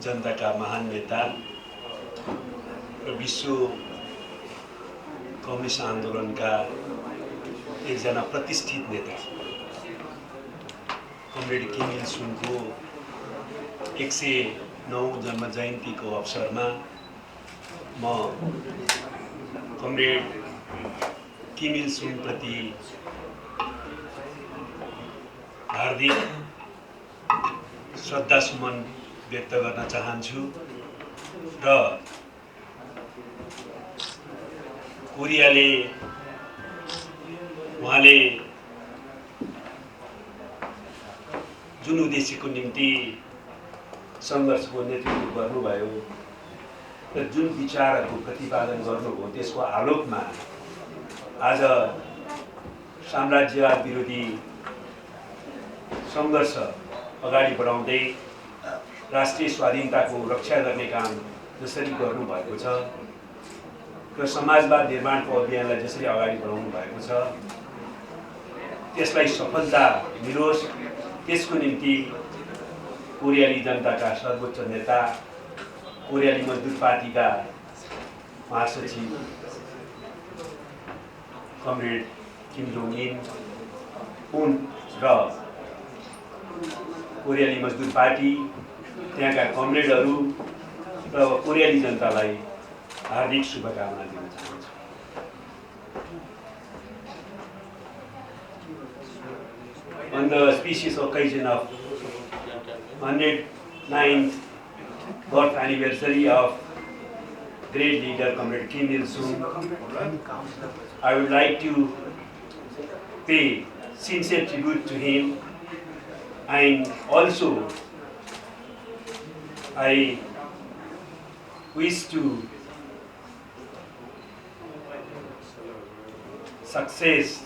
जनताका महान नेता र विश्व कम्युनिस्ट आन्दोलनका एकजना प्रतिष्ठित नेता कमरेड किम इल सुङको 109 जन्म जयन्तीको अवसरमा म कमरेड किम इल सुङ प्रति हार्दिक श्रद्धासुमन व्यक्त गर्न चाहन्छु र कोरियाले उहाँले जुन उद्देश्यको निम्ति सङ्घर्षको नेतृत्व गर्नुभयो र जुन विचारहरूको प्रतिपादन गर्नुभयो त्यसको आलोकमा आज साम्राज्यवाद विरोधी सङ्घर्ष अगाडि बढाउँदै राष्ट्रिय स्वाधीनताको रक्षा गर्ने काम जसरी गर्नुभएको छ र समाजवाद निर्माणको अभियानलाई जसरी अगाडि बढाउनु भएको छ त्यसलाई सफलता मिलोस् त्यसको निम्ति कोरियाली जनताका सर्वोच्च नेता कोरियाली मजदुर पार्टीका महासचिव कमरेड किम जोङ उन र कोरियाली मजदुर पार्टी त्यहाँका कमरेडहरू र कोरियाली जनतालाई हार्दिक शुभकामना दिन चाहन्छु। On the auspicious occasion of 109th birth anniversary of great leader Comrade Kim Il Sung, I would like to pay sincere tribute to him, and also I wish to success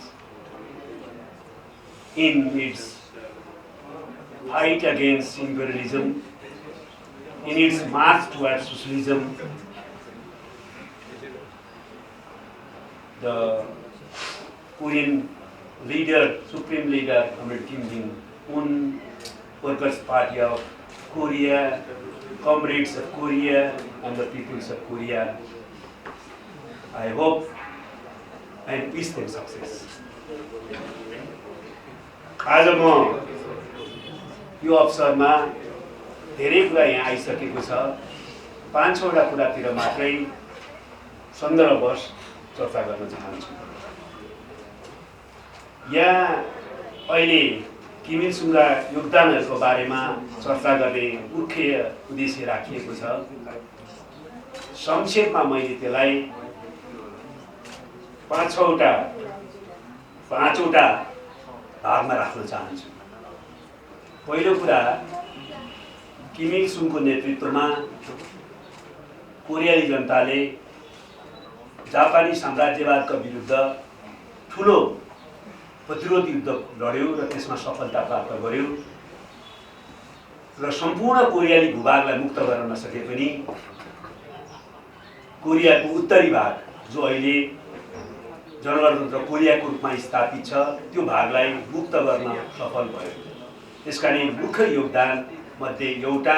in its fight against imperialism, in its march towards socialism. The Korean leader, supreme leader, Comrade Kim Jong-un, Workers' Party of Korea, comrades of Korea, and the peoples of Korea. I hope and wish them success. आज म यो अवसरमा धेरै कुरा यहाँ आइसकेको छ, 5-6वटा कुरातिर मात्रै सन्दर्भवश चर्चा गर्न चाहन्छु। यहाँ अहिले किम इल सुङका योगदानहरूको बारेमा चर्चा गर्ने मुख्य उद्देश्य राखिएको छ। संक्षेपमा मैले त्यसलाई 5-6वटा भागमा राख्न चाहन्छु। पहिलो कुरा, किम इल सुङको नेतृत्वमा कोरियाली जनताले जापानी साम्राज्यवादका विरुद्ध ठुलो प्रतिरोध युद्ध लड्यो र त्यसमा सफलता प्राप्त गर्यो र सम्पूर्ण कोरियाली भूभागलाई मुक्त गर्न नसके पनि कोरियाको उत्तरी भाग जो अहिले जनगणतन्त्र कोरियाको रूपमा स्थापित छ त्यो भागलाई मुक्त गर्न सफल भयो। त्यसका लागि मुख्य योगदान मध्ये एउटा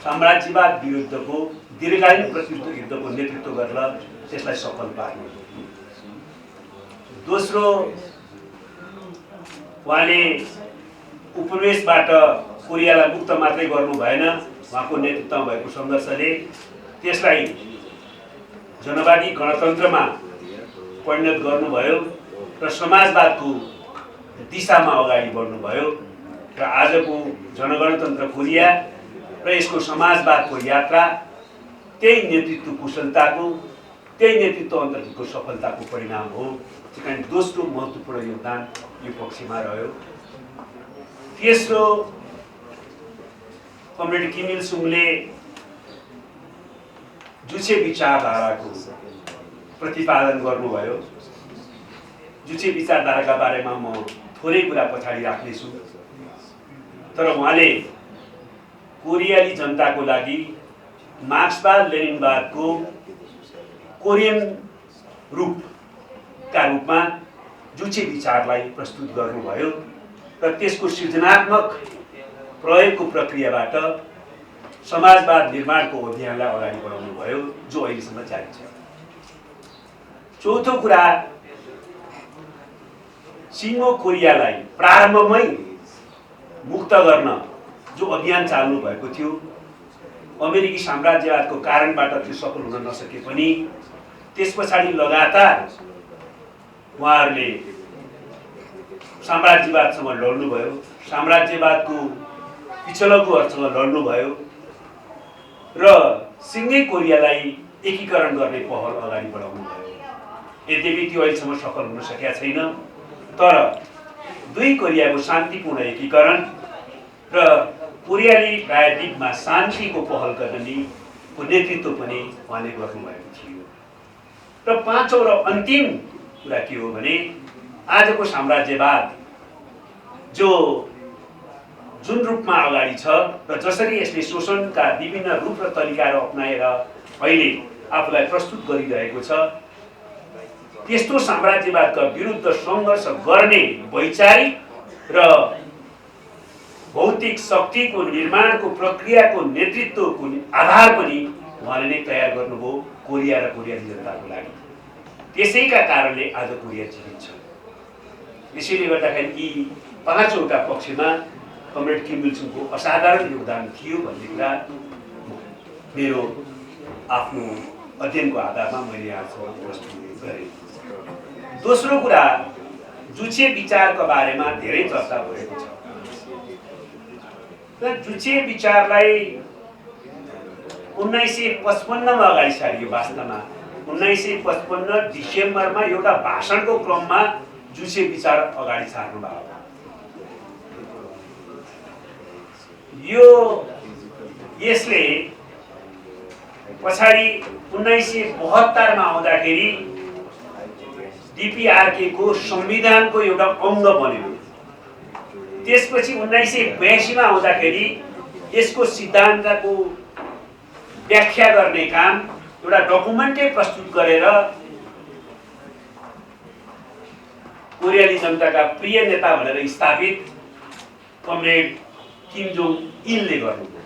साम्राज्यवाद विरुद्धको दीर्घकालीन प्रतिरोध युद्धको नेतृत्व गरेर त्यसलाई सफल पार्नु। दोस्रो, उहाँले उपनिवेशबाट कोरियालाई मुक्त मात्रै गर्नु भएन, उहाँको नेतृत्वमा भएको सङ्घर्षले त्यसलाई जनवादी गणतन्त्रमा परिणत गर्नुभयो र समाजवादको दिशामा अगाडि बढ्नुभयो र आजको जनगणतन्त्र कोरिया र यसको समाजवादको यात्रा त्यही नेतृत्व कुशलताको, त्यही नेतृत्व अन्तर्गतको सफलताको परिणाम हो। त्यसकारण दोस्रो महत्त्वपूर्ण योगदान यो पक्षमा रह्यो। तेस्रो, कमरेड किम इल सुङले जुचे विचारधाराको प्रतिपादन गर्नुभयो। जुचे विचारधाराका बारेमा म थोरै कुरा पछाडि राख्नेछु, तर उहाँले कोरियाली जनताको लागि मार्क्सवाद लेनिनवादको कोरियन रूपका रूपमा जुचे विचारलाई प्रस्तुत गर्नुभयो र त्यसको सृजनात्मक प्रयोगको प्रक्रियाबाट समाजवाद निर्माणको अभियानलाई अगाडि बढाउनु भयो, जो अहिलेसम्म जारी छ। चौथो कुरा, सिङ्गो कोरियालाई प्रारम्भमै मुक्त गर्न जो अभियान चाल्नु भएको थियो, अमेरिकी साम्राज्यवादको कारणबाट त्यो सफल हुन नसके पनि त्यस पछाडि लगातार उहाँहरूले साम्राज्यवादसँग लड्नुभयो, साम्राज्यवादको पिछलकोहरूसँग लड्नुभयो र सिङ्गै कोरियालाई एकीकरण गर्ने पहल अगाडि बढाउनु भयो। यद्यपि त्यो अहिलेसम्म सफल हुन सकेका छैन, तर दुई कोरियाको शान्तिपूर्ण एकीकरण र कोरियाली प्रायद्वीपमा शान्तिको पहल गर्नेको नेतृत्व पनि उहाँले गर्नुभएको थियो। र पाँचौँ र अन्तिम कुरा के हो भने, आजको साम्राज्यवाद जुन रूपमा अगाडि छ र जसरी यसले शोषणका विभिन्न रूप र तरिकाहरू अपनाएर अहिले आफूलाई प्रस्तुत गरिरहेको छ, त्यस्तो साम्राज्यवादका विरुद्ध सङ्घर्ष गर्ने वैचारिक र भौतिक शक्तिको निर्माणको प्रक्रियाको नेतृत्वको आधार पनि उहाँले नै तयार गर्नुभयो कोरिया र कोरियाली जनताको लागि। त्यसैका कारणले आज कोरिया जीवित छ। यसैले गर्दाखेरि यी पाँचवटा पक्षमा कमरेड किम इल सुङको असाधारण योगदान थियो भन्ने कुरा मेरो आफ्नो अध्ययनको आधारमा मैले यहाँसँग प्रस्तुत गरेँ। दोस्रो कुरा, जुचे विचारको बारेमा धेरै चर्चा भएको छ र जुचे विचारलाई 1955 मा अगाडि सारियो। वास्तवमा 1955 डिसेम्बरमा एउटा भाषणको क्रममा जुचे विचार अगाडि सार्नु भएको। यसले पछाडि 1972 मा आउँदाखेरि DPRK को संविधानको एउटा अङ्ग बन्यो। त्यसपछि 1982 मा आउँदाखेरि यसको सिद्धान्तको व्याख्या गर्ने काम एउटा डकुमेन्टै प्रस्तुत गरेर कोरियाली जनताका प्रिय नेता भनेर स्थापित कमरेड किम जोङ इलले गर्नुभयो।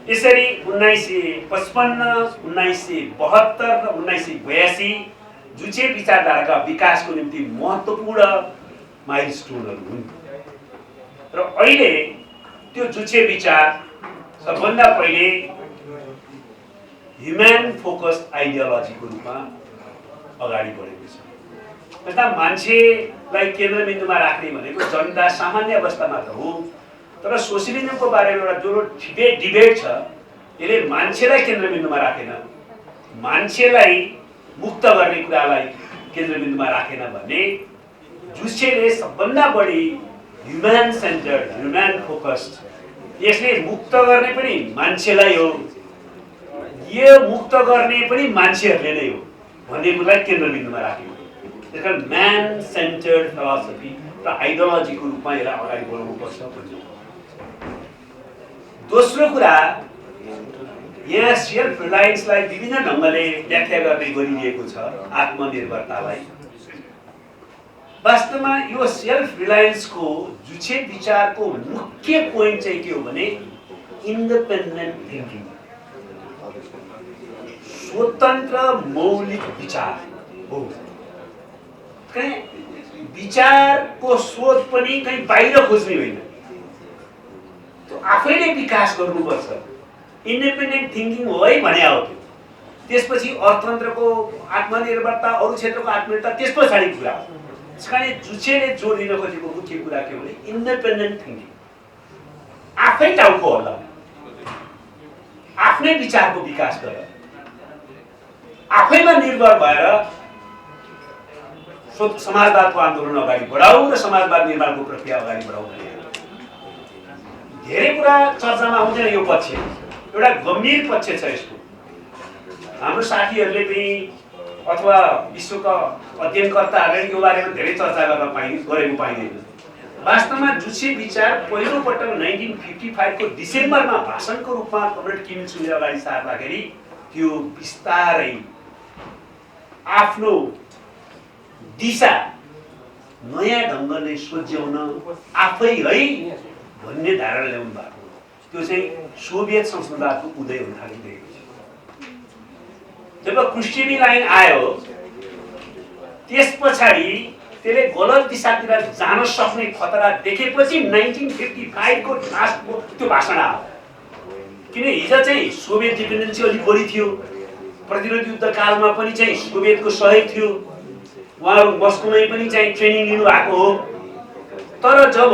यसरी 1955, 1972 र 1982 जुचे विचारधाराका विकासको निम्ति महत्त्वपूर्ण माइलस्टोनहरू हुन् र अहिले त्यो जुचे विचार सबभन्दा पहिले ह्युमन फोकस्ड आइडियोलोजीको रूपमा अगाडि बढेको छ। जस्ता मान्छेलाई केन्द्रबिन्दुमा राख्ने भनेको जनता सामान्य अवस्थामा त हो, तर सोसियलिजमको बारेमा एउटा जो डिबेट छ यसले मान्छेलाई केन्द्रबिन्दुमा राखेन, मान्छेलाई मुक्त गर्ने कुरालाई केन्द्रबिन्दुमा राखेन भने जुसेले सबभन्दा बढी ह्युमन सेन्टर्ड, ह्युमन फोकस्ड, यसले मुक्त गर्ने पनि मान्छेलाई हो, यो मुक्त गर्ने पनि मान्छेहरूले नै हो भन्ने कुरालाई केन्द्रबिन्दुमा राखेको। त्यसकारण म्यान सेन्टर्ड फिलोसफी र आइडियोलोजीको रूपमा यसलाई अगाडि बढाउनुपर्छ भन्ने। दोस्रो कुरा, यहाँ सेल्फ रिलायन्सलाई विभिन्न ढङ्गले व्याख्या गर्ने गरिएको छ, आत्मनिर्भरतालाई। वास्तवमा यो सेल्फ रिलायन्सको जुचे विचारको मुख्य पोइन्ट चाहिँ के हो भने इन्डिपेन्डेन्ट थिङ्किङ, स्वतन्त्र मौलिक विचार हो। कहीँ विचारको स्रोत पनि कहीँ बाहिर खोज्ने होइन, त्यो आफैले विकास गर्नुपर्छ। इन्डिपेन्डेन्ट थिङ्किङ हो है भने हो त्यो। त्यसपछि अर्थतन्त्रको आत्मनिर्भरता, अरू क्षेत्रको आत्मनिर्भरता त्यस पछाडि कुरा हो। त्यसकारण जुचेले जोड दिन खोजेको मुख्य कुरा के हो भने इन्डिपेन्डेन्ट थिङ्किङ, आफै टाउको होला, आफ्नै विचारको विकास गर, आफैमा निर्भर भएर समाजवादको आन्दोलन अगाडि बढाऊ र समाजवाद निर्माणको प्रक्रिया अगाडि बढाऊ भन्ने। धेरै कुरा चर्चामा आउँदैन यो पक्ष, एउटा गम्भीर पक्ष छ यसको। हाम्रो साथीहरूले पनि अथवा विश्वका अध्ययनकर्ताहरूले यो बारेमा धेरै चर्चा गरेको पाइँदैन। वास्तवमा जुचे विचार पहिलोपटक 1955 को डिसेम्बरमा भाषणको रूपमा कमरेड किम इल सुङले अगाडि सार्दाखेरि त्यो बिस्तारै आफ्नो दिशा नयाँ ढङ्गले सोझ्याउन आफै है भन्ने धारणा ल्याउनु भएको। त्यो चाहिँ सोभियत संशोधनवादको उदय हुन थालिरहेको छ। जब क्रुश्चेभी लाइन आयो त्यस पछाडि त्यसले गलत दिशातिर जान सक्ने खतरा देखेपछि 1955 को लास्टको त्यो भाषण आयो। किन हिजो चाहिँ सोभियत डिपेन्डेन्सी अलिक बढी थियो, प्रतिरोध युद्ध कालमा पनि चाहिँ सोभियतको सहयोग थियो, उहाँहरू मस्कोमै पनि चाहिँ ट्रेनिङ लिनु भएको हो। तर जब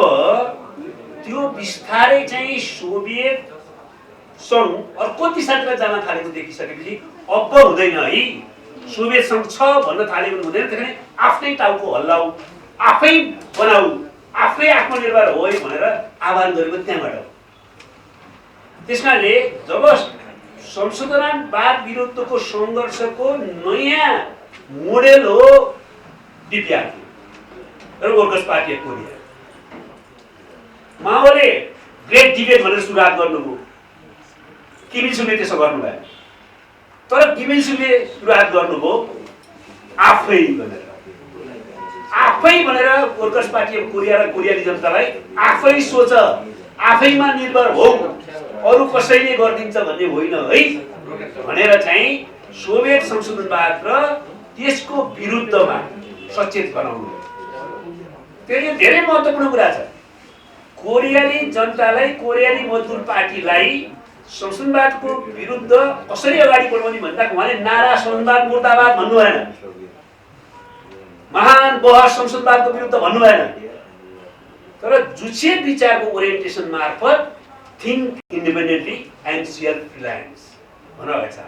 त्यो बिस्तारै चाहिँ सोभियत सङ्घ अर्को दिशातिर जान थालेको देखिसकेपछि अब हुँदैन है, सोभियत सङ्घ छ भन्न थाल्यो भने हुँदैन, त्यसैले आफ्नै टाउको हल्लाऊ, आफै बनाऊ, आफै आत्मनिर्भर हो भनेर आह्वान गरेको त्यहाँबाट हो। त्यसकारणले जब संशोधनवाद विरुद्धको सङ्घर्षको नयाँ मोडेल हो डिपिआरके र वर्कर्स पार्टी अफ कोरिया, माओले ग्रेट डिबेट भनेर सुरुवात गर्नुभयो, किम इल सुङले त्यसो गर्नुभयो। तर किम इल सुङले सुरुवात गर्नुभयो आफै भनेर वर्कर्स पार्टी अफ कोरिया र कोरियाली जनतालाई आफै सोच, आफैमा निर्भर हो, अरू कसैले गरिदिन्छ भन्ने होइन है भनेर चाहिँ सोभियत संशोधनवाद र त्यसको विरुद्धमा सचेत गराउनु। त्यो धेरै महत्त्वपूर्ण कुरा छ। कोरियाली जनतालाई, कोरियाली मजदुर पार्टीलाई संशोधनवादको विरुद्ध कसरी अगाडि बढाउने भन्दा उहाँले नारा संशोधनवाद मुर्दाबाद भन्नु भएन, महान बहस संशोधनवादको विरुद्ध भन्नु भएन, तर जुचे विचारको ओरिएन्टेसन मार्फत think independently and self Reliance भनेर छ।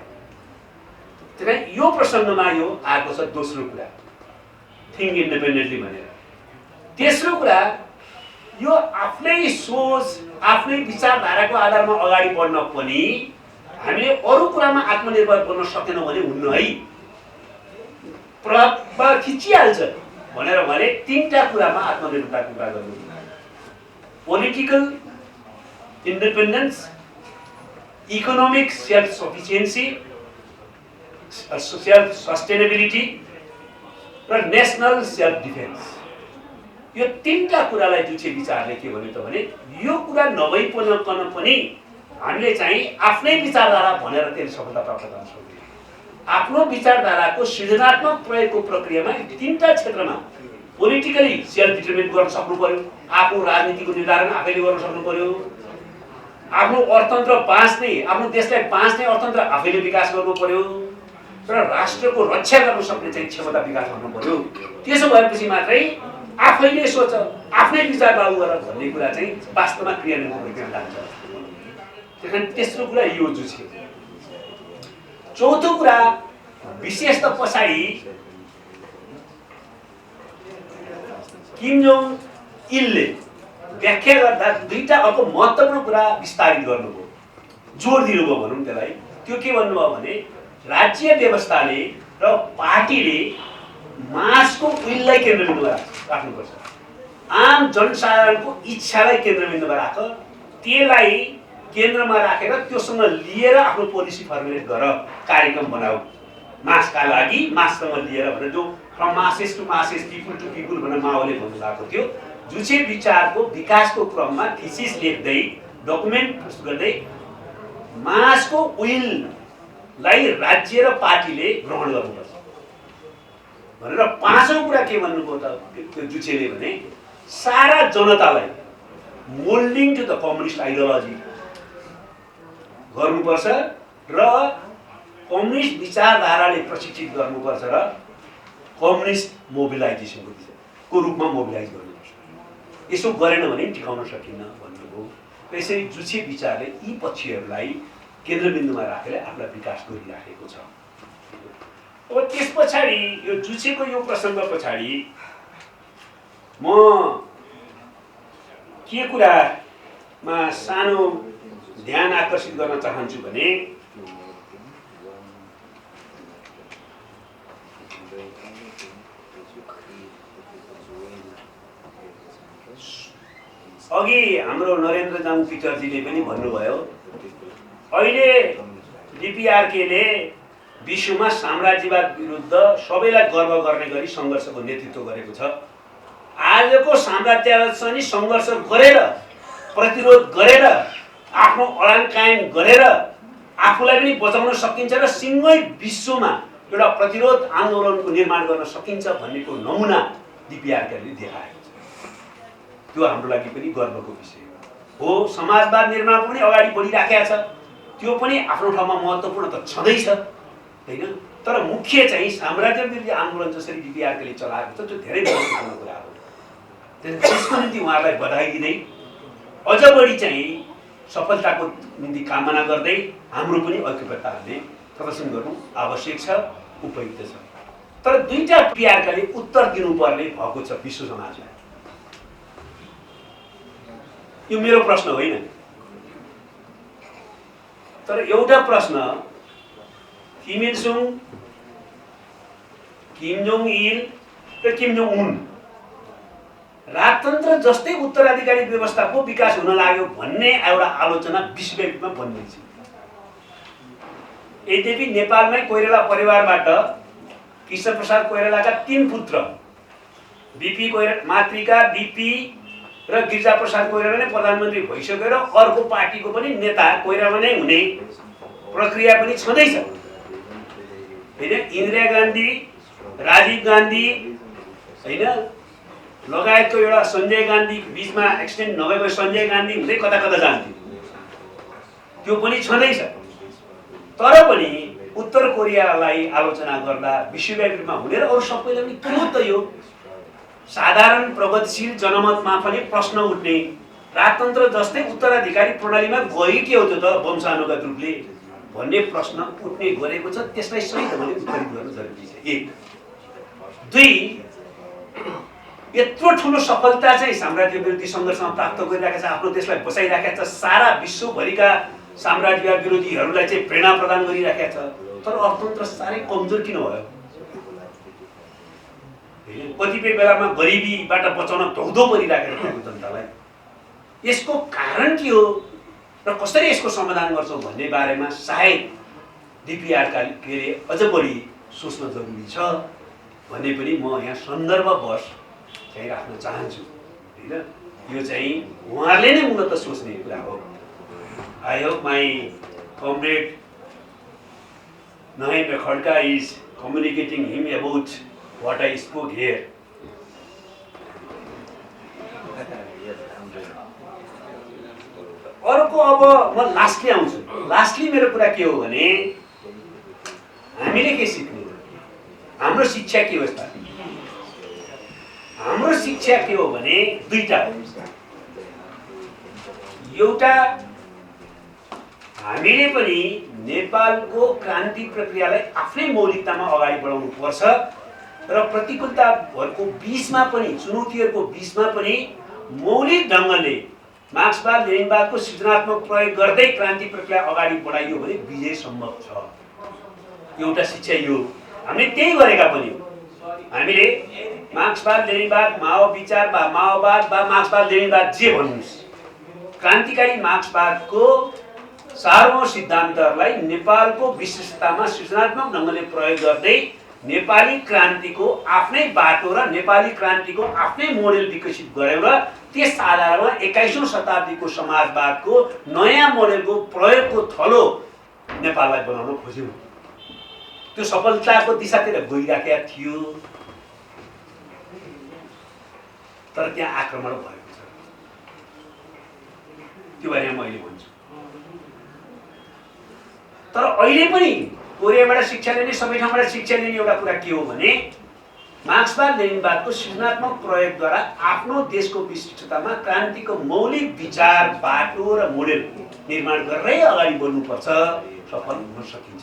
त्यसैले यो प्रसङ्गमा यो आएको छ दोस्रो कुरा, थिङ्क इन्डिपेन्डेन्टली भनेर। तेस्रो कुरा, यो आफ्नै सोच, आफ्नै विचारधाराको आधारमा अगाडि बढ्न पनि हामीले अरू कुरामा आत्मनिर्भर बन्न सकेनौँ भने हुन्न है, प्रभाव खिचिहाल्छ भनेर भने तीनटा कुरामा आत्मनिर्भरताको कुरा गर्नु। Political independence, economic self sufficiency, self sustainability र नेसनल सेल्फ डिफेन्स, यो तीनटा कुरालाई जुचे विचारले के भन्यो त भने यो कुरा नभइकन पनि हामीले चाहिँ आफ्नै विचारधारा भनेर त्यसले सफलता प्राप्त गर्न सक्छौँ। आफ्नो विचारधाराको सृजनात्मक प्रयोगको प्रक्रियामा तीनटा क्षेत्रमा पोलिटिकली सेल्फ डिटर्मिनेट गर्न सक्नु पर्यो, आफ्नो राजनीतिको निर्धारण आफैले गर्न सक्नु पर्यो, आफ्नो अर्थतन्त्र बाँच्ने, आफ्नो देशलाई बाँच्ने अर्थतन्त्र आफैले विकास गर्नु पर्यो र राष्ट्रको रक्षा गर्न सक्ने चाहिँ क्षमता विकास गर्नु पर्यो। त्यसो भएपछि मात्रै आफैले सोच, आफ्नै विचार लागू गर भन्ने कुरा चाहिँ वास्तवमा क्रियान्वयन प्रक्रियामा जान्छ। त्यसैले तेस्रो कुरा यो जुझ्यो। चौथो कुरा, विशेष त पछाडि किम जोङ इलले व्याख्या गर्दा दुईटा अर्को महत्त्वपूर्ण कुरा विस्तारित गर्नुभयो, जोड दिनुभयो भनौँ त्यसलाई। त्यो के भन्नुभयो भने राज्य व्यवस्थाले र पार्टीले मासको विललाई केन्द्रबिन्दुमा राख्नुपर्छ, आम जनसाधारणको इच्छालाई केन्द्रबिन्दुमा राख, त्यसलाई केन्द्रमा राखेर त्योसँग लिएर आफ्नो पोलिसी फर्मुलेट गर, कार्यक्रम बनाऊ मासका लागि, माससँग लिएर भनेर जो from masses to masses, people to people भनेर माओले भन्नुभएको थियो। जुचे विचारको विकासको क्रममा थिसिस लेख्दै, डकुमेन्ट प्रस्तुत गर्दै मासको विललाई राज्य र पार्टीले ग्रहण गर्नुपर्छ भनेर पाँचौं कुरा के भन्नुभयो त जुचेले भने सारा जनतालाई moulding to the communist ideology गर्नुपर्छ र कम्युनिस्ट विचारधाराले प्रशिक्षित गर्नुपर्छ र कम्युनिस्ट मोबिलाइजेसनको रूपमा मोबिलाइज गर्नुपर्छ। यसो गरेन भने टिकाउन सकिन्न भन्नुभयो। त्यसैले जुचे विचारले यी पक्षहरूलाई केन्द्रबिन्दुमा राखेर आफूलाई विकास गरिराखेको छ। अब त्यस पछाडि यो जुचेको यो प्रसङ्ग पछाडि म के कुरामा सानो ध्यान आकर्षित गर्न चाहन्छु भने अघि हाम्रो नरेन्द्र जाङ पिटरजीले पनि भन्नुभयो, अहिले डिपिआरकेले विश्वमा साम्राज्यवाद विरुद्ध सबैलाई गर्व गर्ने गरी सङ्घर्षको नेतृत्व गरेको छ। आजको साम्राज्यवादसँग सङ्घर्ष गरेर, प्रतिरोध गरेर आफ्नो अडान कायम गरेर आफूलाई पनि बचाउन सकिन्छ र सिङ्गै विश्वमा एउटा प्रतिरोध आन्दोलनको निर्माण गर्न सकिन्छ भन्नेको नमुना DPR ले देखाएको छ। त्यो हाम्रो लागि पनि गर्वको विषय हो। समाजवाद निर्माण पनि अगाडि बढिराखेको छ, त्यो पनि आफ्नो ठाउँमा महत्त्वपूर्ण त छँदैछ हैन। तर मुख्य चाहिँ साम्राज्य विरोधी आन्दोलन जसरी DPR ले चलाएको छ त्यो धेरै महत्त्वपूर्ण कुरा हो। त्यसको निम्ति उहाँलाई बधाई दिँदै अझ बढी चाहिँ सफलताको निम्ति कामना गर्दै हाम्रो पनि ऐक्यबद्धताले प्रदर्शन गर्नु आवश्यक छ, उपयुक्त छ। तर दुईटा DPR ले उत्तर दिनुपर्ने भएको छ विश्व समाजलाई। यो मेरो प्रश्न होइन, तर एउटा प्रश्न किम इल सुङ, किम जोङ इल र किम जोङ उन राजतन्त्र जस्तै उत्तराधिकारी व्यवस्थाको विकास हुन लाग्यो भन्ने एउटा आलोचना विश्वव्यापीमा बन्दैछ। यद्यपि नेपालमै कोइराला परिवारबाट कृष्ण प्रसाद कोइरालाका 3 पुत्र बीपी कोइराला, मातृका बीपी र गिरिजा प्रसाद कोइराला नै प्रधानमन्त्री भइसक्यो र अर्को पार्टीको पनि नेता कोइराला नै हुने प्रक्रिया पनि छँदैछ हैन। इन्दिरा गान्धी, राजीव गान्धी हैन लगायतको एउटा सञ्जय गान्धी बीचमा एक्सटेन्ड नभएको सञ्जय गान्धी हुँदै कता कता जान्थ्यो, त्यो पनि छँदैछ। तर पनि उत्तर कोरियालाई आलोचना गर्दा विश्वव्यापीमा हुने र अरू सबैले पनि के हो त यो साधारण प्रगतिशील जनमतमा पनि प्रश्न उठ्ने राजतन्त्र जस्तै उत्तराधिकारी प्रणालीमा गई के हो त वंशानुगत रूपले भन्ने प्रश्न उठ्ने गरेको छ। त्यसलाई सही ढङ्गले उत्तरित गर्नु जरुरी छ। 1 2 यत्रो ठुलो सफलता चाहिँ साम्राज्य विरोधी सङ्घर्षमा प्राप्त गरिरहेको छ, आफ्नो देशलाई बचाइरहेको छ, सारा विश्वभरिका साम्राज्यवाद विरोधीहरूलाई चाहिँ प्रेरणा प्रदान गरिरहेको छ। तर अर्थतन्त्र साह्रै कमजोर किन भयो? कतिपय बेलामा गरिबीबाट बचाउन धौधो परिरहेको छ जनतालाई। यसको कारण के हो र कसरी यसको समाधान गर्छौँ भन्ने बारेमा सायद DPR ले अझ बढी सोच्न जरुरी छ भन्ने पनि म यहाँ सन्दर्भवश चाहिँ राख्न चाहन्छु हैन। यो चाहिँ उहाँहरूले नै मूलतः सोच्ने कुरा हो। I hope my comrade Nahin Khadka is communicating him about what I spoke here. अर्को अब म लास्टली आउँछु। लास्टली मेरो कुरा के हो भने हामीले के सिक्ने, हाम्रो शिक्षा के हो? हाम्रो शिक्षा के हो भने दुईटा हो। एउटा हामीले पनि नेपालको क्रान्ति प्रक्रियालाई आफ्नै मौलिकतामा अगाडि बढाउनु पर्छ र प्रतिकूलताहरूको बीचमा पनि, चुनौतीहरूको बीचमा पनि मौलिक ढङ्गले मार्क्सवाद लेनिनवादको सृजनात्मक प्रयोग गर्दै क्रान्ति प्रक्रिया अगाडि बढाइयो भने विजय सम्भव छ। एउटा शिक्षा यो हामीले त्यही गरेका पनि हो। हामीले मार्क्सवाद लेनिनवाद, माओ विचार वा माओवाद वा मार्क्सवाद लेनिनवाद जे भन्नुस्, क्रान्तिकारी मार्क्सवादको सार्वभौम सिद्धान्तहरूलाई नेपालको विशिष्टतामा सृजनात्मक ढङ्गले प्रयोग गर्दै नेपाली क्रान्तिको आफ्नै बाटो र नेपाली क्रान्तिको आफ्नै मोडेल विकसित गऱ्यौँ र त्यस आधारमा 21औं शताब्दीको समाजवादको नयाँ मोडेलको प्रयोगको थलो नेपाललाई बनाउन खोज्यौँ। त्यो सफलताको दिशातिर गइराखेको थियो, तर त्यहाँ आक्रमण भएको छ। त्यो बारेमा म अहिले भन्छु। तर अहिले पनि कोरियाबाट शिक्षा लिने, सबै ठाउँबाट शिक्षा लिने एउटा कुरा के हो भने मार्क्सवाद लेनिनवादको सृजनात्मक प्रयोगद्वारा आफ्नो देशको विशिष्टतामा क्रान्तिको मौलिक विचार, बाटो र मोडेल निर्माण गरेरै अगाडि बढ्नुपर्छ, सफल हुन सकिन्छ।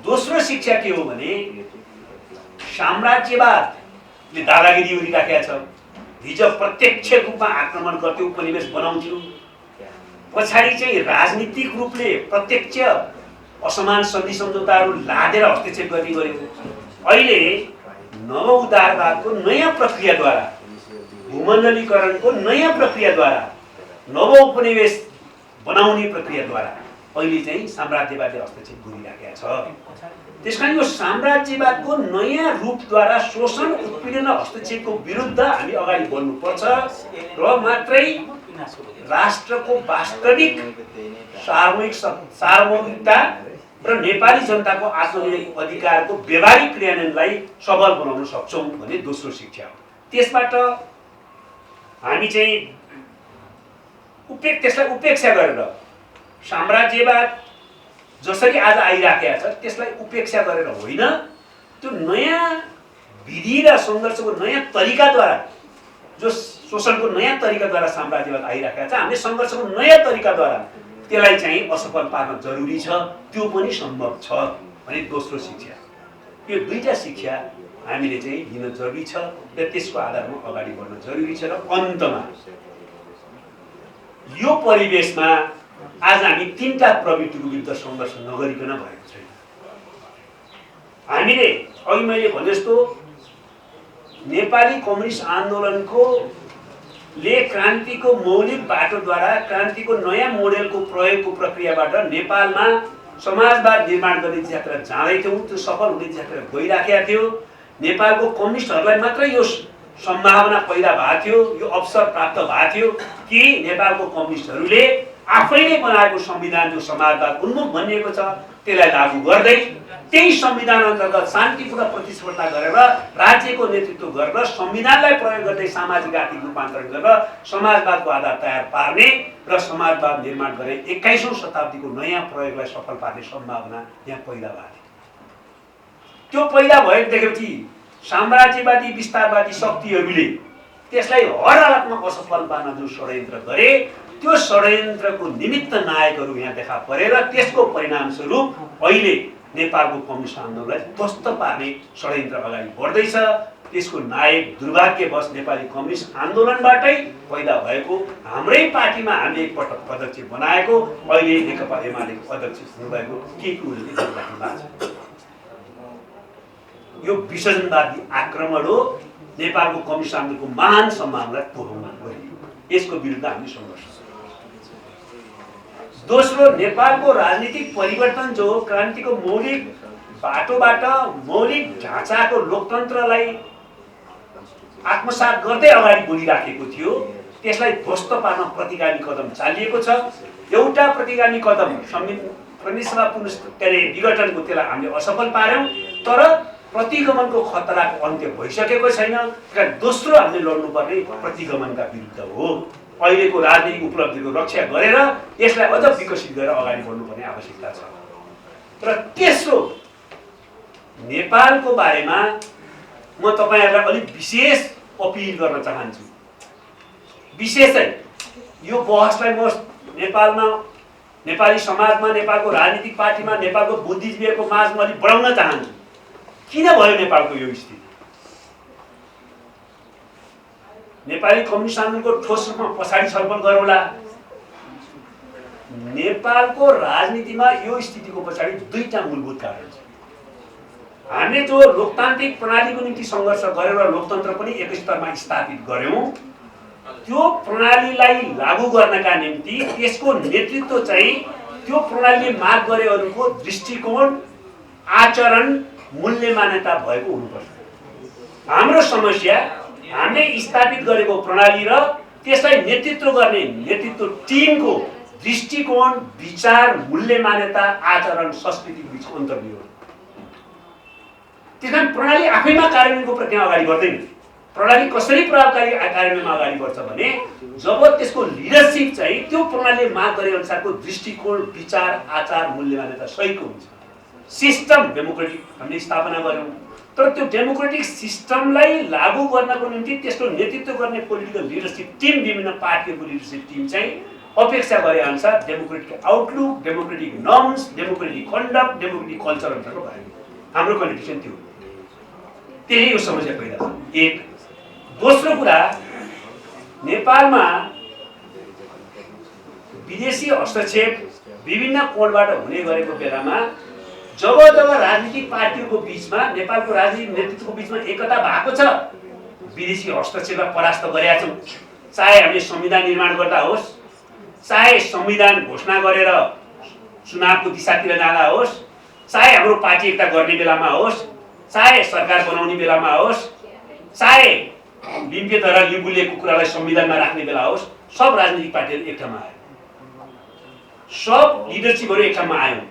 दोस्रो शिक्षा के हो भने साम्राज्यवादले दादागिरी गरिराखेको छ। हिजो प्रत्यक्ष रूपमा आक्रमण गर्थ्यो, उपनिवेश बनाउँथ्यो, पछाडि चाहिँ राजनीतिक रूपले प्रत्यक्ष असमान सन्धि सम्झौताहरू लादेर हस्तक्षेप गर्ने गर्यो। अहिले नव उदारवादको नयाँ प्रक्रियाद्वारा, भूमण्डलीकरणको नयाँ प्रक्रियाद्वारा, नव उपनिवेश बनाउने प्रक्रियाद्वारा अहिले चाहिँ साम्राज्यवादले हस्तक्षेप गरिराखेको छ। त्यसकारण यो साम्राज्यवादको नयाँ रूपद्वारा शोषण, उत्पीडन र हस्तक्षेपको विरुद्ध हामी अगाडि बढ्नुपर्छ र मात्रै राष्ट्रको वास्तविक सार्वभौमिकता र नेपाली जनताको आत्मनिर्भर अधिकारको व्यवहारिक क्रियान्वयनलाई सबल बनाउन सक्छौँ भन्ने दोस्रो शिक्षा हो। त्यसबाट हामी चाहिँ त्यसलाई उपेक्षा गरेर साम्राज्यवाद जसरी आज आइराखेको छ त्यसलाई उपेक्षा गरेर होइन, त्यो नयाँ विधि र सङ्घर्षको नयाँ तरिकाद्वारा, जो शोषणको नयाँ तरिकाद्वारा साम्राज्यवाद आइराखेको छ, हामीले सङ्घर्षको नयाँ तरिकाद्वारा त्यसलाई चाहिँ असफल पार्न जरुरी छ, त्यो पनि सम्भव छ भन्ने दोस्रो शिक्षा। यो दुईटा शिक्षा हामीले चाहिँ लिन जरुरी छ र त्यसको आधारमा अगाडि बढ्न जरुरी छ। र अन्तमा यो परिवेशमा आज हामी तीनटा प्रवृत्तिको विरुद्ध सङ्घर्ष नगरिकन भएको छैन। हामीले अघि मैले भने जस्तो नेपाली कम्युनिस्ट आन्दोलनको ले क्रान्तिको मौलिक बाटोद्वारा क्रान्तिको नयाँ मोडेलको प्रयोगको प्रक्रियाबाट नेपालमा समाजवाद निर्माण गर्ने यात्रा जाँदै थियौँ, त्यो सफल हुने यात्रा गइराखेका थियो। नेपालको कम्युनिस्टहरूलाई मात्र यो सम्भावना पैदा भएको थियो, यो अवसर प्राप्त भएको थियो कि नेपालको कम्युनिस्टहरूले आफैले बनाएको संविधान जो समाजवाद उन्मुख भनिएको छ त्यसलाई लागू गर्दै त्यही संविधान अन्तर्गत शान्तिपूर्ण प्रतिस्पर्धा गरेर राज्यको नेतृत्व गरेर संविधानलाई प्रयोग गर्दै सामाजिक आर्थिक रूपान्तरण गरेर समाजवादको आधार तयार पार्ने र समाजवाद निर्माण गर्ने 21औं शताब्दीको नयाँ प्रयोगलाई सफल पार्ने सम्भावना यहाँ पैदा भएको थियो। त्यो पैदा भएदेखि साम्राज्यवादी विस्तारवादी शक्तिहरूले त्यसलाई हर हालतमा असफल पार्न जो षड्यन्त्र गरे, त्यो षड्यन्त्रको निमित्त नायकहरू यहाँ देखा परेर त्यसको परिणामस्वरूप अहिले नेपालको कम्युनिस्ट आन्दोलनलाई ध्वस्त पार्ने षड्यन्त्र अगाडि बढ्दैछ। त्यसको नायक दुर्भाग्यवश नेपाली कम्युनिस्ट आन्दोलनबाटै पैदा भएको हाम्रै पार्टीमा हामीले एकपटक अध्यक्ष बनाएको अहिले नेकपा एमालेको अध्यक्ष हुनुभएको केपी ओलीले गर्नुभएको छ। यो विसर्जनवादी आक्रमण हो, नेपालको कम्युनिस्ट आन्दोलनको महान सम्भावनालाई तोड्न गरियो। यसको विरुद्ध हामी सङ्घर्ष। दोस्रो, नेपालको राजनीतिक परिवर्तन जो क्रान्तिको मौलिक बाटोबाट मौलिक ढाँचाको लोकतन्त्रलाई आत्मसात गर्दै अगाडि बढिराखेको थियो, त्यसलाई ध्वस्त पार्न प्रतिगामी कदम चालिएको छ। एउटा प्रतिगामी कदम संविधान विघटनको त्यसलाई हामीले असफल पार्यौं, तर प्रतिगमनको खतराको अन्त्य भइसकेको छैन। दोस्रो हामीले लड्नुपर्ने प्रतिगमनका विरुद्ध हो। अहिलेको राजनीतिक उपलब्धिको रक्षा गरेर यसलाई अझ विकसित गरेर अगाडि बढ्नुपर्ने आवश्यकता छ। र तेस्रो, नेपालको बारेमा म तपाईहरुलाई अलिक विशेष अपिल गर्न चाहन्छु। विशेषै यो बहसलाई म नेपालमा, नेपाली समाजमा, नेपालको राजनीतिक पार्टीमा, नेपालको बुद्धिजीवीहरूको माझमा अलिक बढाउन चाहन्छु। किन भयो नेपालको यो स्थिति? नेपाली कम्युनिस्ट आन्दोलनको ठोस रूपमा पछाडि छलफल गरौँला। नेपालको राजनीतिमा यो स्थितिको पछाडि दुईटा मूलभूत कारण छ। हामीले जो लोकतान्त्रिक प्रणालीको निम्ति सङ्घर्ष गरेर लोकतन्त्र पनि एक स्तरमा स्थापित गर्यौं, त्यो प्रणालीलाई लागू गर्नका निम्ति त्यसको नेतृत्व चाहिँ त्यो प्रणालीले माग गरेहरूको दृष्टिकोण, आचरण, मूल्य मान्यता भएको हुनुपर्छ। हाम्रो समस्या हामीले स्थापित गरेको प्रणाली र त्यसलाई नेतृत्व गर्ने नेतृत्व टिमको दृष्टिकोण, विचार, मूल्य मान्यता, आचरण, संस्कृति बीचको अन्तर्लिप्त हो। त्यसकारण प्रणाली आफैमा कार्यान्वयनको प्रक्रिया अगाडि बढ्दैन। प्रणाली कसरी प्रभावकारी कार्यान्वयनमा अगाडि बढ्छ भने जब त्यसको लिडरशिप चाहिँ त्यो प्रणालीले माग गरे अनुसारको दृष्टिकोण, विचार, आचार, मूल्य मान्यता सहीको हुन्छ। सिस्टम डेमोक्रेटिक हामीले स्थापना गर्यौं, तर त्यो डेमोक्रेटिक सिस्टमलाई लागू गर्नको निम्ति त्यसको नेतृत्व गर्ने पोलिटिकल लिडरशिप टिम, विभिन्न पार्टीको लिडरशिप टिम चाहिँ अपेक्षा गरे अनुसार democratic outlook, democratic norms, democratic conduct, democratic culture अनुसारको भयो। हाम्रो कन्डिसन थियो। त्यही यो समस्या पैदा भयो। एक। दोस्रो कुरा, नेपालमा विदेशी हस्तक्षेप विभिन्न कोणबाट हुने गरेको बेलामा जब राजनीतिक पार्टीहरूको बीचमा, नेपालको राजनीतिक नेतृत्वको बीचमा एकता भएको छ, विदेशी हस्तक्षेपलाई परास्त गरेका छौँ। चाहे हामीले संविधान निर्माण गर्दा होस्, चाहे संविधान घोषणा गरेर चुनावको दिशातिर जाँदा होस्, चाहे हाम्रो पार्टी एकता गर्ने बेलामा होस्, चाहे सरकार बनाउने बेलामा होस्, चाहे लिम्पेद्वारा लिम्बुलेको कुरालाई संविधानमा राख्ने बेला होस्, सब राजनीतिक पार्टीहरू एक ठाउँमा आयो, सब लिडरसिपहरू एक ठाउँमा आयो,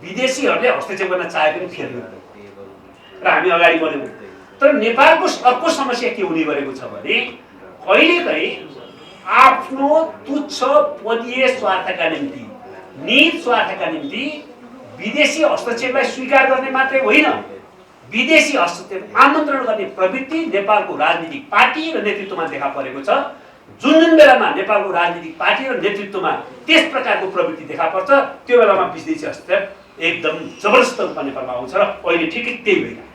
विदेशीहरूले हस्तक्षेप गर्न चाहे पनि फेर्नु र हामी अगाडि बढ्यौँ। तर नेपालको अर्को समस्या के हुने गरेको छ भने कहिलेकाहीँ आफ्नो तुच्छ पदीय स्वार्थका निम्ति, निज स्वार्थका निम्ति विदेशी हस्तक्षेपलाई स्वीकार गर्ने मात्रै होइन, विदेशी हस्तक्षेप आमन्त्रण गर्ने प्रवृत्ति नेपालको राजनीतिक पार्टी र नेतृत्वमा देखा परेको छ। जुन जुन बेलामा नेपालको राजनीतिक पार्टी र नेतृत्वमा त्यस प्रकारको प्रवृत्ति देखा पर्छ त्यो बेलामा विदेशी हस्तक्षेप एकदम जबरजस्त रूपमा नेपालमा आउँछ र अहिले ठिकै त्यही भइरहेको छ।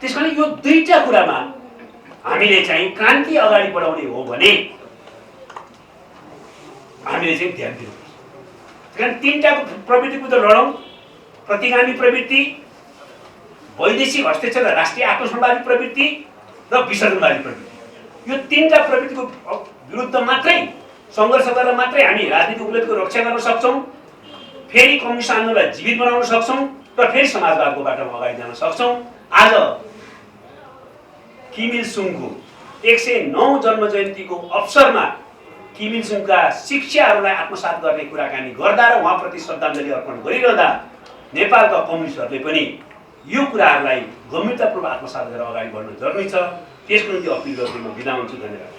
त्यसकारण यो दुईटा कुरामा हामीले चाहिँ क्रान्ति अगाडि बढाउने हो भने हामीले चाहिँ ध्यान दिनुपर्छ। कारण तीनटा प्रवृत्तिको त लडौँ, प्रतिगामी प्रवृत्ति, वैदेशिक हस्तक्षेप र राष्ट्रिय आत्मसम्भावी प्रवृत्ति र विसर्जनवादी प्रवृत्ति, यो तीनटा प्रवृत्तिको विरुद्ध मात्रै सङ्घर्ष गरेर मात्रै हामी राजनीतिक उपलब्धिको रक्षा गर्न सक्छौँ, फेरि कम्युनिस्ट आन्दोलनलाई जीवित बनाउन सक्छौँ र फेरि समाजवादको बाटोमा अगाडि जान सक्छौँ। आज किम इल सुङको 109 जन्म जयन्तीको अवसरमा किम इल सुङका शिक्षाहरूलाई आत्मसात गर्ने कुराकानी गर्दा र उहाँप्रति श्रद्धाञ्जली अर्पण गरिरहँदा नेपालका कम्युनिस्टहरूले पनि यो कुराहरूलाई गम्भीरतापूर्वक आत्मसात गरेर अगाडि बढ्न जरुरी छ। त्यसको निम्ति अपिल गर्दै म बिदा हुन्छु। धन्यवाद।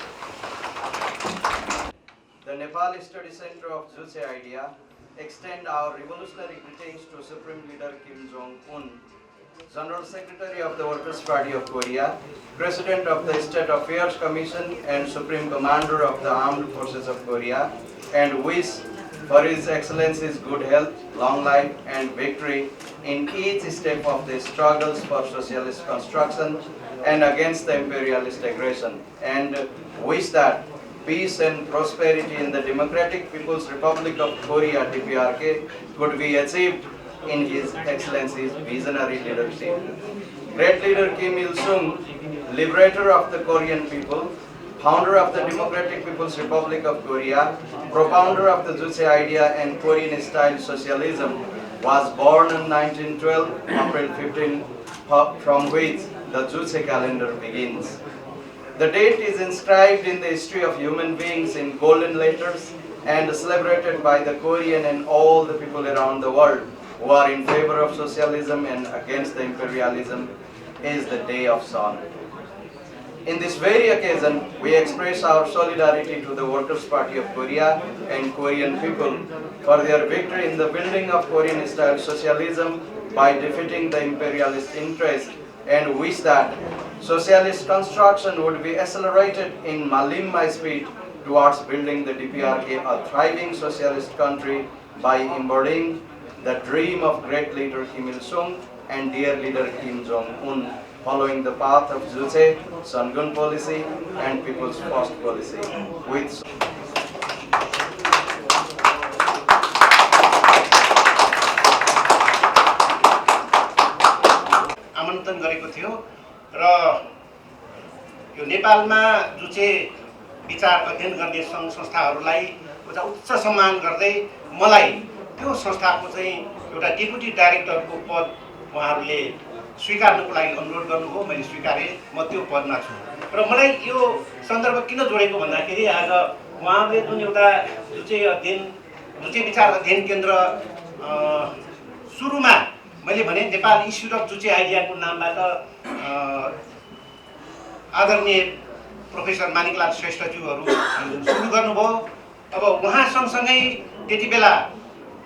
The Nepal Study Center of Juche Idea extend our revolutionary greetings to Supreme Leader Kim Jong-un, General Secretary of the Workers' Party of Korea, President of the State Affairs Commission and Supreme Commander of the Armed Forces of Korea, and wish for His Excellency's good health, long life and victory in each step of the struggles for socialist construction and against the imperialist aggression, and wish that peace and prosperity in the Democratic People's Republic of Korea (DPRK) could be achieved in His Excellency's visionary leadership. Great leader Kim Il-sung, liberator of the Korean people, founder of the Democratic People's Republic of Korea, propounder of the Juche idea and Korean-style socialism, was born in 1912, April 15, from which the Juche calendar begins. The date is inscribed in the history of human beings in golden letters and celebrated by the Korean and all the people around the world who are in favor of socialism and against the imperialism is the Day of Sun. In this very occasion, we express our solidarity to the Workers' Party of Korea and Korean people for their victory in the building of Korean-style socialism by defeating the imperialist interest, and wish that socialist construction would be accelerated in Malimma speed towards building the DPRK, a thriving socialist country, by embodying the dream of great leader Kim Il-sung and dear leader Kim Jong-un, following the path of Juche, Sungun policy and People's First policy. With आमन्त्रण गरेको थियो र यो नेपालमा Juche विचार अध्ययन गर्ने सङ्घ संस्थाहरूलाई एउटा उच्च सम्मान गर्दै मलाई त्यो संस्थाको चाहिँ एउटा डेपुटी डाइरेक्टरको पद उहाँहरूले स्वीकार्नुको लागि अनुरोध गर्नुभयो। मैले स्वीकारेँ, म त्यो पदमा छु। र मलाई यो सन्दर्भ किन जोडेको भन्दाखेरि आज उहाँले जुन एउटा जुचे विचार अध्ययन केन्द्र सुरुमा मैले भने नेपाल इन्स्टिच्युट अफ जुचे आइडियाको नामबाट आदरणीय प्रोफेसर मानिकलाल श्रेष्ठज्यूहरू सुरु गर्नुभयो। अब उहाँ सँगसँगै त्यति बेला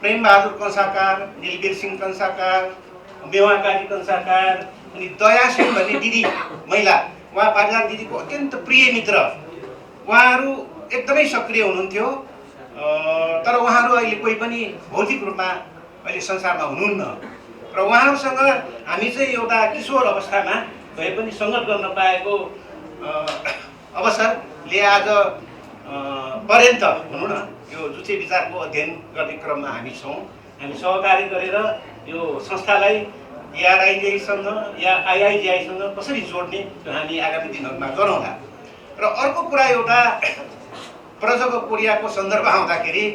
प्रेमबहादुर कंसाकार, निलवीर सिंह कंसाकार, मेवाकारी कंसाकार अनि दया सिंह भन्ने दिदी महिला, उहाँ पारिजात दिदीको अत्यन्त प्रिय मित्र, उहाँहरू एकदमै सक्रिय हुनुहुन्थ्यो। तर उहाँहरू अहिले कोही पनि भौतिक रूपमा अहिले संसारमा हुनुहुन्न र उहाँहरूसँग हामी चाहिँ एउटा किशोर अवस्थामा भए पनि सङ्गत गर्न पाएको अवसरले आज पर्यन्त भनौँ न यो जुचे विचारको अध्ययन गर्ने क्रममा हामी छौँ। हामी सहकार्य गरेर यो संस्थालाई एआरआइजिआईसँग या आइआइजिआईसँग कसरी जोड्ने त्यो हामी आगामी दिनहरूमा गरौँला। र अर्को कुरा एउटा प्रजग कोरियाको सन्दर्भ आउँदाखेरि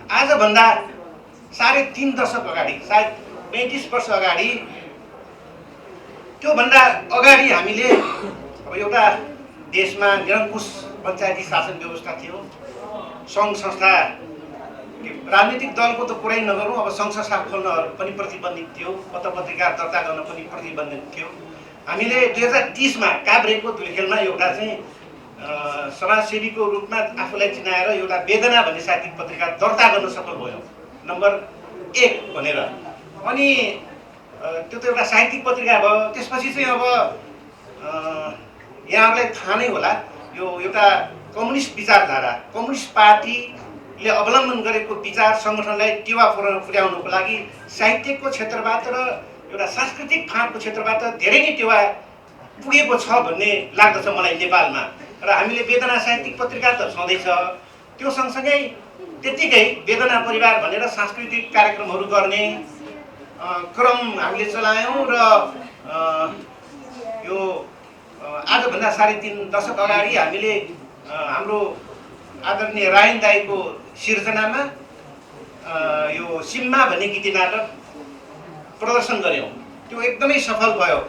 आजभन्दा 3.5 दशक अगाडि, सायद 35 वर्ष अगाडि, त्योभन्दा अगाडि हामीले अब एउटा देशमा निरङ्कुश पञ्चायती शासन व्यवस्था थियो। सङ्घ संस्था राजनीतिक दलको त कुरै नगरौँ, अब सङ्घ संस्था खोल्न पनि प्रतिबन्धित थियो, पत्र पत्रिका दर्ता गर्न पनि प्रतिबन्धित थियो। हामीले 2030 मा काभ्रेको धुलिखेलमा एउटा चाहिँ समाजसेवीको रूपमा आफूलाई चिनाएर एउटा वेदना भन्ने साहित्यिक पत्रिका दर्ता गर्न सफल भयौँ, नम्बर 1 भनेर। अनि त्यो त एउटा साहित्यिक पत्रिका भयो। त्यसपछि चाहिँ अब यहाँहरूलाई थाहा नै होला, यो एउटा कम्युनिस्ट विचारधारा, कम्युनिस्ट पार्टीले अवलम्बन गरेको विचार सङ्गठनलाई टेवा पुर्याउनको लागि साहित्यको क्षेत्रबाट र एउटा सांस्कृतिक फाँटको क्षेत्रबाट धेरै नै टेवा पुगेको छ भन्ने लाग्दछ मलाई नेपालमा। र हामीले वेदना साहित्यिक पत्रिका त छँदैछ, त्यो सँगसँगै त्यत्तिकै वेदना परिवार भनेर सांस्कृतिक कार्यक्रमहरू गर्ने क्रम हामीले चलायौँ। र यो आजभन्दा 3.5 दशक अगाडि हामीले हाम्रो आदरणीय रायन दाईको सिर्जनामा यो सिम्मा भन्ने गीति नाटक प्रदर्शन गऱ्यौँ। त्यो एकदमै सफल भयो।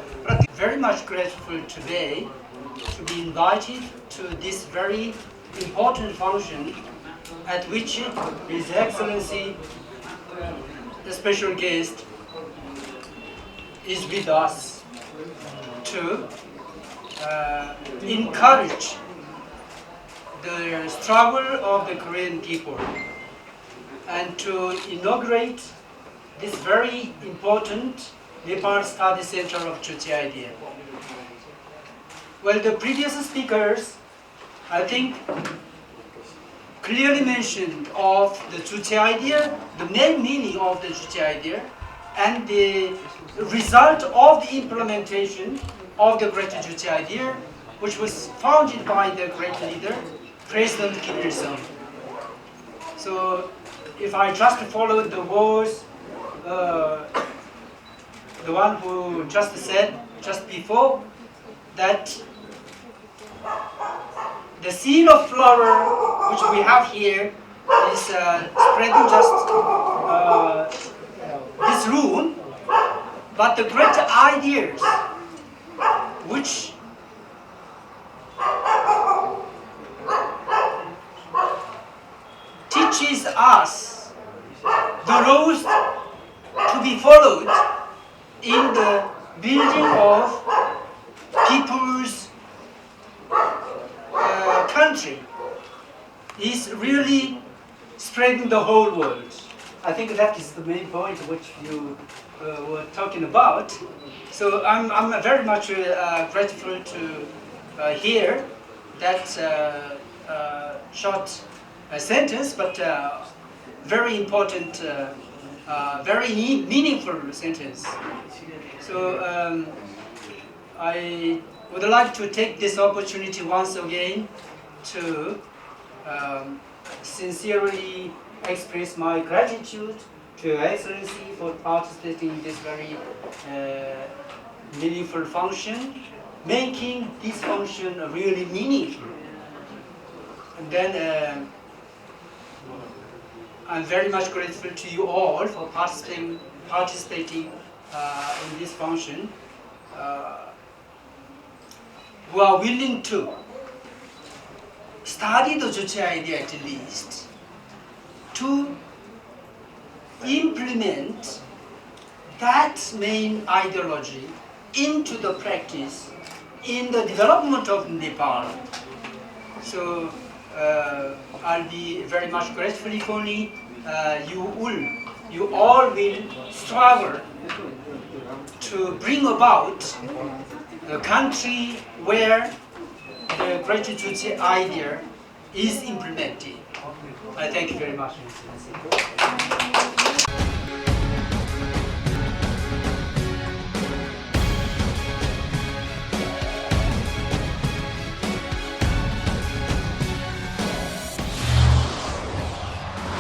Very much grateful today to be invited to this very important function at which His Excellency, the special guest, is with us to encourage the struggle of the Korean people and to inaugurate this very important Nepal Study Center of Juche Idea. Well, the previous speakers, I think, clearly mentioned of the Juche Idea, the main meaning of the Juche Idea, and the result of the implementation of the Great Juche Idea, which was founded by the great leader, President Kim Il-sung. So, if I just followed the words, the one who just said just before, that the seed of flower which we have here is spreading just this room, but the great ideas which teaches us the roads to be followed in the building of people's country is really spreading the whole world. I think that is the main point which you were talking about. So I'm very much grateful to hear that short sentence, but very important, very meaningful sentence. So I would like to take this opportunity once again to sincerely express my gratitude to Your Excellency for participating in this very meaningful function, making this function really meaningful. And then I'm very much grateful to you all for participating in this function, who are willing to study the Juche Idea at least, to implement that main ideology into the practice in the development of Nepal. So I'll be very much grateful if only you all will struggle to bring about a country where the Great Juche Idea is implemented. I thank you very much.